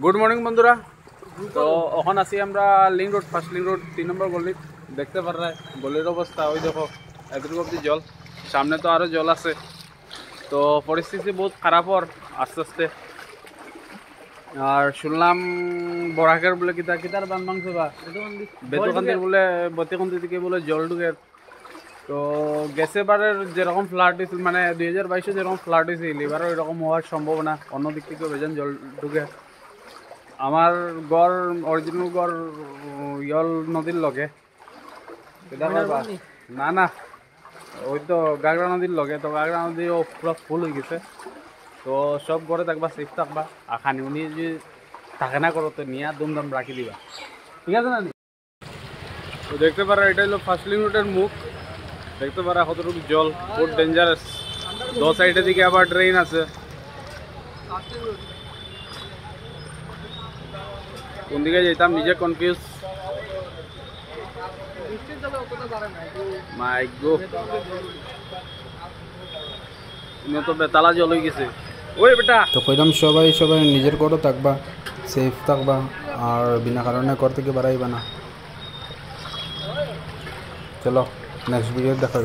Good morning বন্ধুরা। তো এখন আছি আমরা link road, first link road 3 নম্বর গলি। দেখতে পারা গলির অবস্থা, ওই দেখো এতটুকু অব্দি জল, সামনে তো আরও জল আছে। তো পরিস্থিতি বহুত খারাপ হর আস্তে আস্তে। আর শুনলাম বরাকের বলে কিতার বান ভাঙছে বা বেতকান্দির বলে বতিকান্দি থেকে বলে জল ঢুকে। তো গেছে বারের যেরকম ফ্লাড হয়েছিল, মানে 2022-এ যেরকম ফ্লাড হয়েছিল, এবারও এরকম হওয়ার সম্ভাবনা। অন্য দিক থেকে বেজান জল ঢুকে। আমার গড় অরিজিনাল গড় ইয়ল নদীর লগে, না না ওই তো গাগরা নদীর লগে। তো গাগরা নদীও পুরো ফুল হয়ে গেছে। তো সব ঘরে থাকবা, সেফ থাকবা। আর খানি উনি যদি থাকে না করো তো নিয়ে দুমদাম রাখি দিবা, ঠিক আছে না? তো দেখতে পারা এটা হলো ফার্স্ট লিঙ্ক রোডের মুখ। দেখতে পারা কতটুকু জল, বহুত ডেঞ্জারাস। দো সাইডের দিকে আবার ড্রেন আছে। কোন দিকে যেতাম নিজে কনফিউজ। মাই গো, তো বেতালা জল হয়ে গেছে। ওই বেটা তো কইলাম সবাই নিজের ঘরও থাকবা, সেফ থাকবা, আর বিনা কারণে ঘর থেকে বাড়াইবা না। চলো নেক্সট ভিডিও দেখা